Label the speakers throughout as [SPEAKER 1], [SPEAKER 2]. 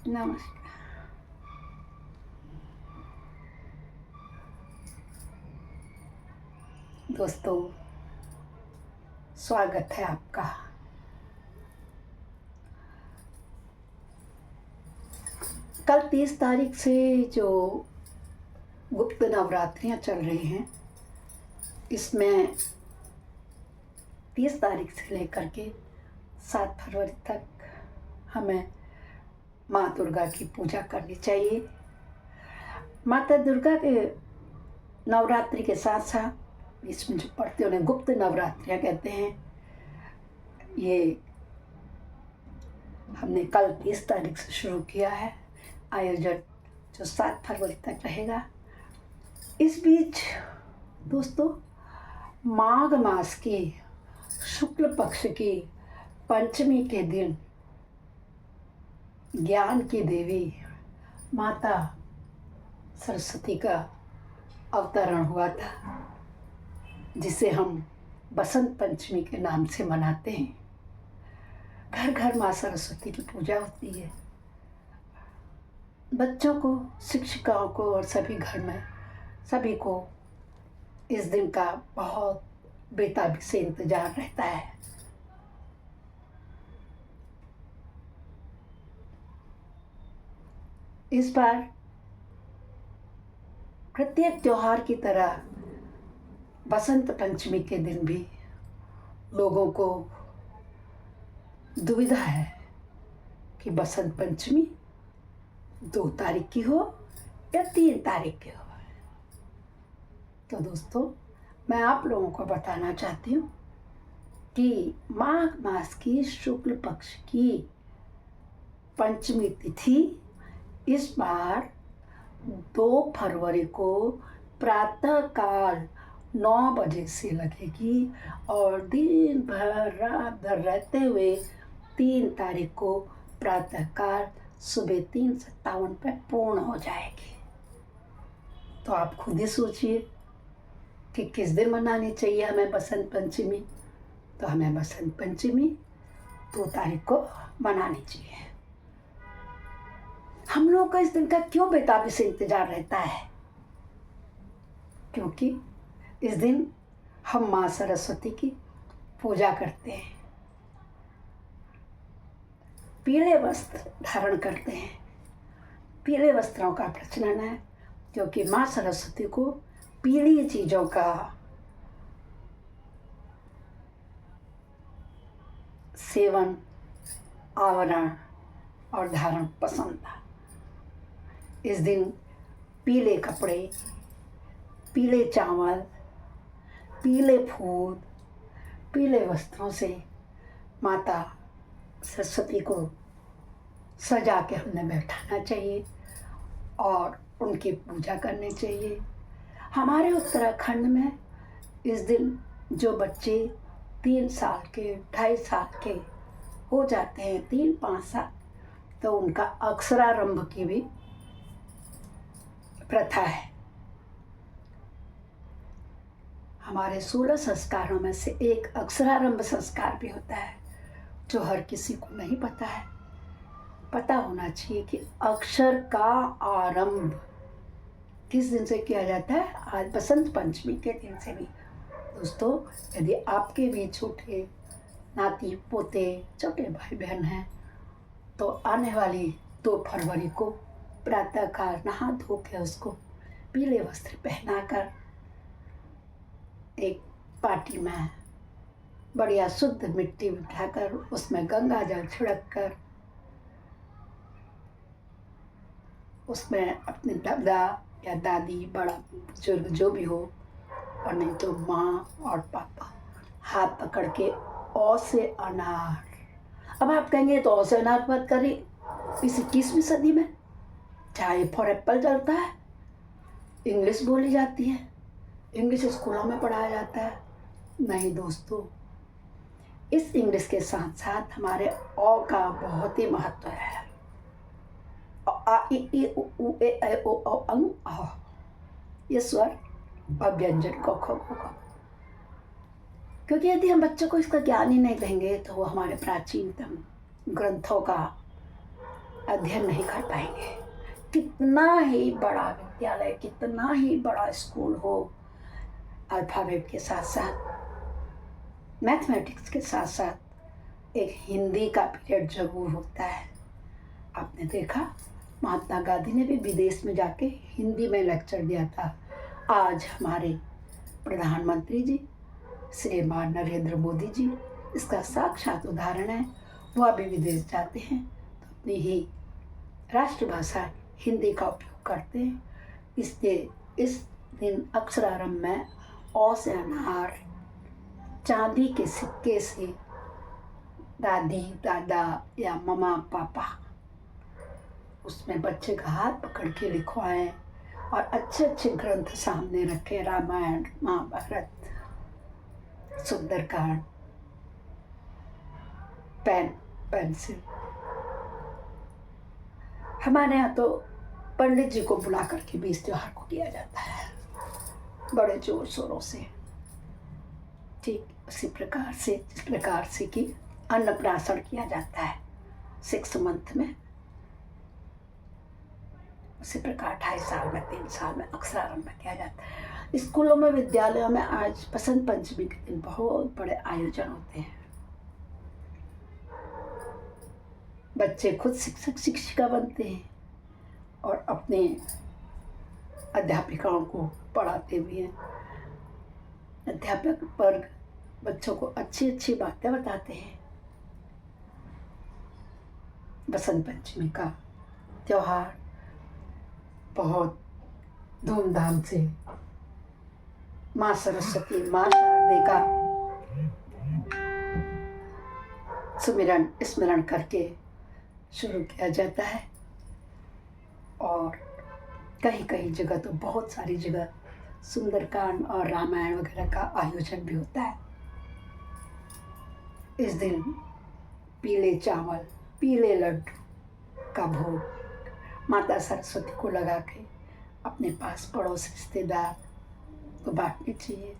[SPEAKER 1] नमस्कार दोस्तों, स्वागत है आपका। कल 30 तारीख से जो गुप्त नवरात्रियां चल रही हैं, इसमें 30 तारीख से लेकर के 7 फरवरी तक हमें माँ दुर्गा की पूजा करनी चाहिए। माता दुर्गा के नवरात्रि के साथ साथ इसमें जो पढ़ते उन्हें गुप्त नवरात्रियां कहते हैं। ये हमने कल 30 तारीख से शुरू किया है आयोजन, जो 7 फरवरी तक रहेगा। इस बीच दोस्तों, माघ मास की शुक्ल पक्ष की पंचमी के दिन ज्ञान की देवी माता सरस्वती का अवतरण हुआ था, जिसे हम बसंत पंचमी के नाम से मनाते हैं। घर घर माँ सरस्वती की पूजा होती है। बच्चों को, शिक्षिकाओं को और सभी घर में सभी को इस दिन का बहुत बेताबी से इंतजार रहता है। इस बार प्रत्येक त्योहार की तरह बसंत पंचमी के दिन भी लोगों को दुविधा है कि बसंत पंचमी 2 तारीख की हो या 3 तारीख की हो। तो दोस्तों, मैं आप लोगों को बताना चाहती हूँ कि माघ मास की शुक्ल पक्ष की पंचमी तिथि इस बार 2 फरवरी को प्रातःकाल 9 बजे से लगेगी और दिन भर रात भर रहते हुए 3 तारीख को प्रातःकाल सुबह 3:57 पर पूर्ण हो जाएगी। तो आप खुद ही सोचिए कि किस दिन मनानी चाहिए हमें बसंत पंचमी। तो हमें बसंत पंचमी 2 तारीख को मनानी चाहिए। हम लोगों का इस दिन का क्यों बेताबी से इंतजार रहता है? क्योंकि इस दिन हम माँ सरस्वती की पूजा करते हैं, पीले वस्त्र धारण करते हैं। पीले वस्त्रों का प्रचलन है, क्योंकि माँ सरस्वती को पीली चीज़ों का सेवन, आवरण और धारण पसंद था। इस दिन पीले कपड़े, पीले चावल, पीले फूल, पीले वस्त्रों से माता सरस्वती को सजा के हमें बैठाना चाहिए और उनकी पूजा करनी चाहिए। हमारे उत्तराखंड में इस दिन जो बच्चे 3 साल के, 2.5 साल के हो जाते हैं, 3-5 साल, तो उनका अक्षरारंभ की भी प्रथा है। हमारे 16 संस्कारों में से एक अक्षरारंभ संस्कार भी होता है, जो हर किसी को नहीं पता है। पता होना चाहिए कि अक्षर का आरंभ किस दिन से किया जाता है? आज बसंत पंचमी के दिन से भी। दोस्तों, यदि आपके भी छोटे नाती पोते, छोटे भाई बहन हैं, तो आने वाली 2 फरवरी को प्रातःकाल नहा धो के उसको पीले वस्त्र पहनाकर एक पार्टी में बढ़िया शुद्ध मिट्टी बिठाकर उसमें गंगा जल छिड़क कर उसमें अपने दादा या दादी, बड़ा बुजुर्ग जो भी हो, और नहीं तो माँ और पापा, हाथ पकड़ के औ से अनार। अब आप कहेंगे तो औ से अनार बात करी इस 21वीं सदी में? चाहे फॉर एप्पल चलता है, इंग्लिश बोली जाती है, इंग्लिश स्कूलों में पढ़ाया जाता है। नहीं दोस्तों, इस इंग्लिश के साथ साथ हमारे औ का बहुत ही महत्व है। आ इ ई उ ए ऐ ओ औ अं आ, ये स्वर और व्यंजन क ख ग घ। क्योंकि यदि हम बच्चों को इसका ज्ञान ही नहीं देंगे तो वो हमारे प्राचीनतम ग्रंथों का अध्ययन नहीं कर पाएंगे। कितना ही बड़ा विद्यालय, कितना ही बड़ा स्कूल हो, अल्फ़ाबेट के साथ साथ मैथमेटिक्स के साथ साथ एक हिंदी का पीरियड ज़रूर होता है। आपने देखा महात्मा गांधी ने भी विदेश में जाके हिंदी में लेक्चर दिया था। आज हमारे प्रधानमंत्री जी श्रीमान नरेंद्र मोदी जी इसका साक्षात उदाहरण है। वह भी विदेश जाते हैं तो अपनी ही राष्ट्रभाषा हिंदी का उपयोग करते हैं। इसलिए इस दिन अक्षरारंभ में औ से अनार चांदी के सिक्के से दादी दादा या मम्मा पापा उसमें बच्चे का हाथ पकड़ के लिखवाएं और अच्छे अच्छे ग्रंथ सामने रखें, रामायण, महाभारत, सुंदरकांड, पेन पेंसिल। हमारे यहाँ तो पंडित जी को बुला करके भी इस त्योहार को किया जाता है बड़े जोर शोरों से। ठीक उसी प्रकार से जिस प्रकार से कि अन्नप्राशन किया जाता है 6 मंथ में, उसी प्रकार 2.5 साल में 3 साल में अक्षरारंभ किया जाता है। स्कूलों में, विद्यालयों में आज बसंत पंचमी के दिन बहुत बड़े आयोजन होते हैं। बच्चे खुद शिक्षक शिक्षिका बनते हैं और अपने अध्यापिकाओं को पढ़ाते भी हैं। अध्यापक वर्ग बच्चों को अच्छी अच्छी बातें बताते हैं। बसंत पंचमी का त्योहार बहुत धूमधाम से माँ सरस्वती, माँ शारदे का सुमिरन स्मरण करके शुरू किया जाता है। और कहीं कहीं जगह तो बहुत सारी जगह सुंदरकांड और रामायण वगैरह का आयोजन भी होता है। इस दिन पीले चावल, पीले लड्डू का भोग माता सरस्वती को लगा के अपने पास पड़ोस रिश्तेदार को बांटनी चाहिए।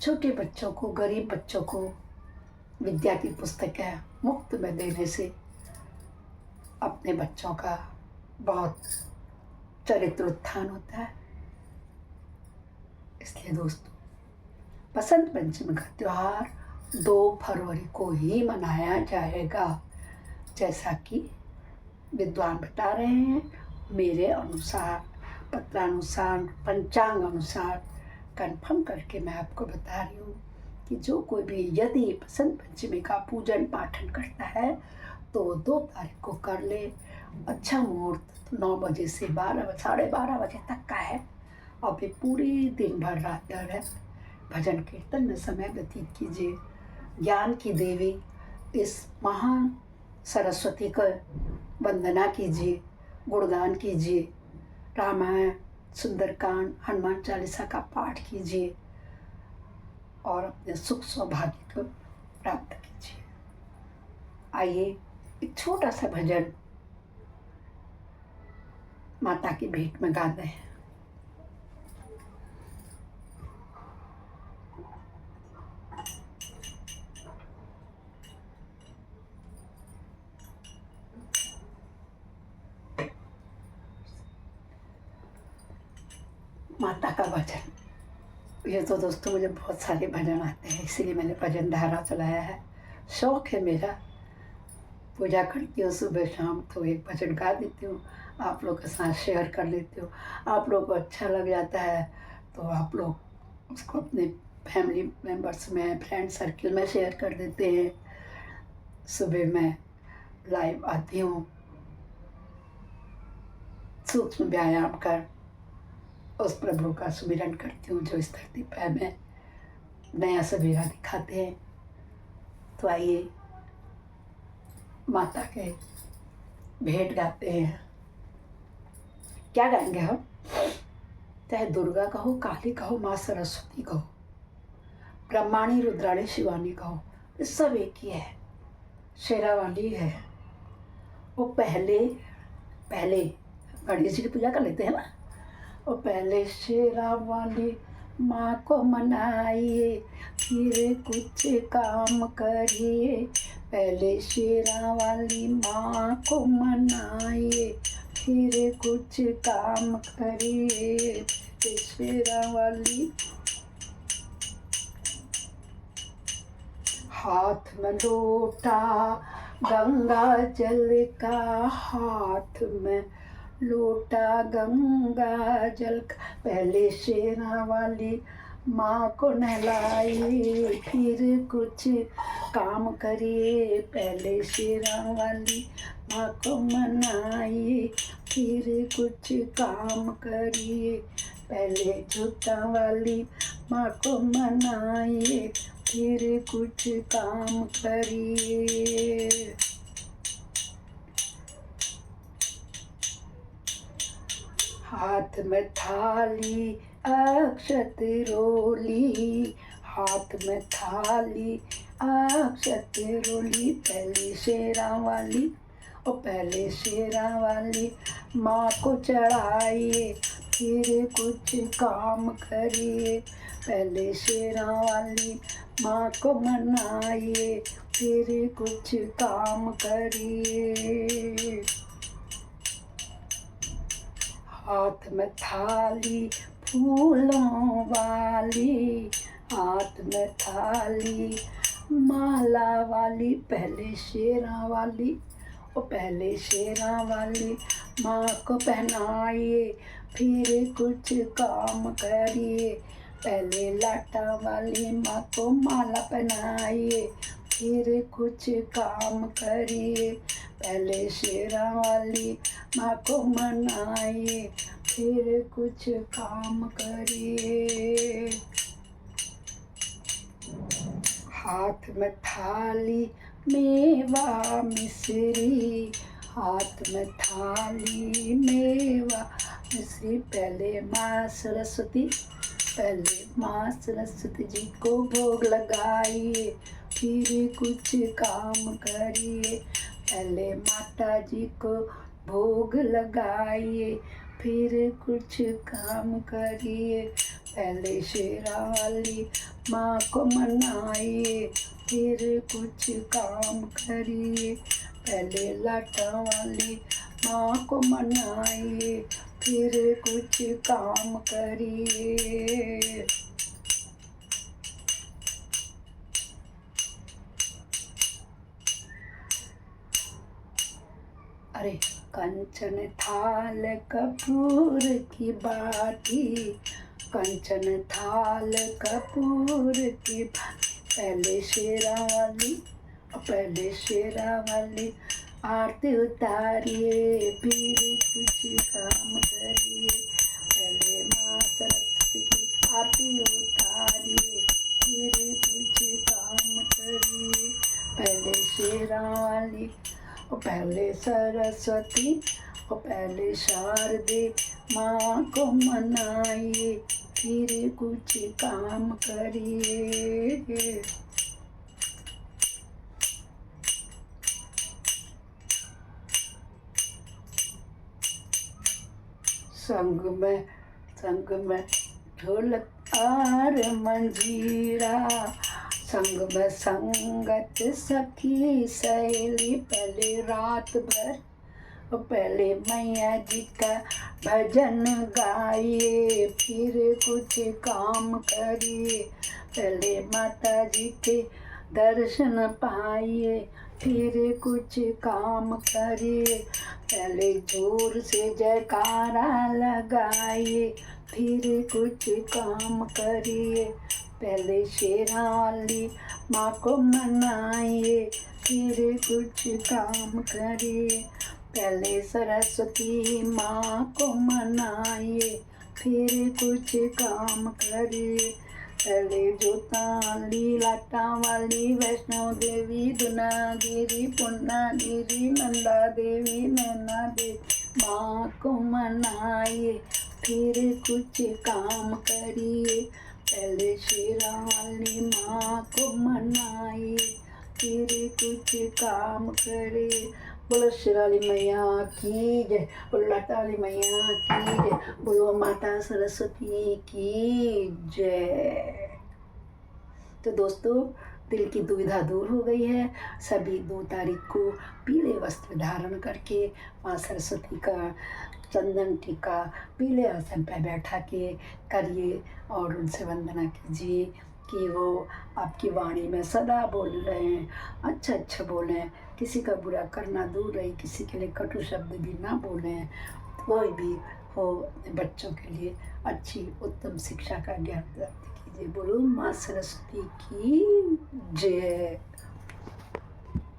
[SPEAKER 1] छोटे बच्चों को, गरीब बच्चों को विद्या की पुस्तकें मुफ्त में देने से अपने बच्चों का बहुत चरित्र उत्थान होता है। इसलिए दोस्तों, बसंत पंचमी का त्यौहार 2 फरवरी को ही मनाया जाएगा, जैसा कि विद्वान बता रहे हैं। मेरे अनुसार, पत्रानुसार, पंचांग अनुसार कन्फर्म करके मैं आपको बता रही हूँ कि जो कोई भी यदि बसंत पंचमी का पूजन पाठन करता है तो 2 तारीख को कर ले। अच्छा मुहूर्त 9 बजे से 12, साढ़े 12 बजे तक का है और फिर पूरी दिन भर रात भर भजन कीर्तन में समय व्यतीत कीजिए। ज्ञान की देवी इस महान सरस्वती का वंदना कीजिए, गुणगान कीजिए, रामायण, सुंदरकांड, हनुमान चालीसा का पाठ कीजिए और अपने सुख सौभाग्य को प्राप्त कीजिए। आइए एक छोटा सा भजन माता की भेंट में गाते हैं। माता का भजन। ये तो दोस्तों मुझे बहुत सारे भजन आते हैं, इसीलिए मैंने भजन धारा चलाया है। शौक है मेरा, पूजा करती हूँ सुबह शाम तो एक भजन गा देती हूँ, आप लोग के साथ शेयर कर लेती हूँ। आप लोग को अच्छा लग जाता है तो आप लोग उसको अपने फैमिली मेम्बर्स में, फ्रेंड सर्किल में शेयर कर देते हैं। सुबह मैं लाइव आती हूँ, सूक्ष्म व्यायाम कर उस प्रभु का सुमिरन करती हूँ जो इस धरती पर हमें नया सवेरा दिखाते हैं। तो आइए माता के भेंट गाते हैं। क्या गाएंगे हम? चाहे दुर्गा कहो, काली कहो, माँ सरस्वती कहो, ब्रह्माणी, रुद्राणी, शिवानी कहो, ये सब एक ही है, शेरा वाली है। वो पहले गणेश जी की पूजा कर लेते हैं ना, और पहले शेरा वाली माँ को मनाइए, फिर कुछ काम करिए, पहले शेरा वाली माँ को मनाइए, फिर कुछ काम करिए। पहले शेरा वाली हाथ में लोटा गंगा जल का, हाथ में लोटा गंगा जल का। पहले शेरा वाली माँ को नहलाइए, फिर कुछ काम करिए। पहले शेरा वाली माँ को मनाइए, फिर कुछ काम करिए। पहले जूता वाली माँ को मनाइए, फिर कुछ काम करिए। हाथ में थाली अक्षत रोली, हाथ में थाली अक्षत रोली। पहले शेरा वाली पहले शेरा वाली माँ को चढ़ाइए, फिर कुछ काम करिए। पहले शेरा वाली माँ को मनाइए, फिर कुछ काम करिए। हाथ में थाली फूलों वाली, हाथ में थाली माला वाली। पहले शेरा वाली पहले शेरा वाली माँ को पहनाइए, फिर कुछ काम करिए। पहले लाटा वाली माँ को माला पहनाइए, फिर कुछ काम करिए। पहले शेरा वाली माँ को मनाइए, फिर कुछ काम करिए। हाथ में थाली मेवा मिश्री, हाथ में थाली मेवा मिश्री। पहले माँ सरस्वती जी को भोग लगाइए, फिर कुछ काम करिए। पहले माता जी को भोग लगाइए, फिर कुछ काम करिए। पहले शेरा वाली माँ को मनाइए, फिर कुछ काम करिए। पहले लाटा वाली माँ को मनाइए, फिर कुछ काम करिए। अरे कंचन थाल कपूर की बाटी, कंचन थाल कपूर की बाटी। पहले शेरा वाली आरती उतारिए, फिर कुछ काम करिए। पहले माँ सरस्वती की आरती उतारिए, फिर कुछ काम करिए। पहले शेरा वाली पहले सरस्वती पहले शारदे माँ को मनाइए, फिर कुछ काम करिए। संग में ढोलक और मंजीरा, संग में संगत सखी सहेली। पहले रात भर पहले मैया जी का भजन गाइए, फिर कुछ काम करिए। पहले माता जी के दर्शन पाइए, फिर कुछ काम करिए। पहले जोर से जयकारा लगाइए, फिर कुछ काम करिए। पहले शेरा वाली माँ को मनाइए, फिर कुछ काम करिए। पहले सरस्वती माँ को मनाइए, फिर कुछ काम करिए। पहले जोताली लाटा वाली वैष्णो देवी, दुना गिरी पुन्ना गिरी, नंदा देवी नैना देवी माँ को मनाइए, फिर कुछ काम करिए। पहले शेरा वाली माँ को मनाइए, फिर कुछ काम करिए। बोलो शेरावाली मैया की जय, बोलो लाटा वाली मैया की जय, बोलो माता सरस्वती की जय। तो दोस्तों दिल की दुविधा दूर हो गई है। सभी 2 तारीख को पीले वस्त्र धारण करके माँ सरस्वती का चंदन टीका पीले आसन पर बैठा के करिए और उनसे वंदना कीजिए कि वो आपकी वाणी में सदा बोल रहे हैं, अच्छा अच्छा बोलें, किसी का बुरा करना दूर रही, किसी के लिए कटु शब्द भी ना बोलें, कोई भी हो अपने बच्चों के लिए अच्छी उत्तम शिक्षा का ज्ञान प्राप्त कीजिए। बोलो माँ सरस्वती की जय।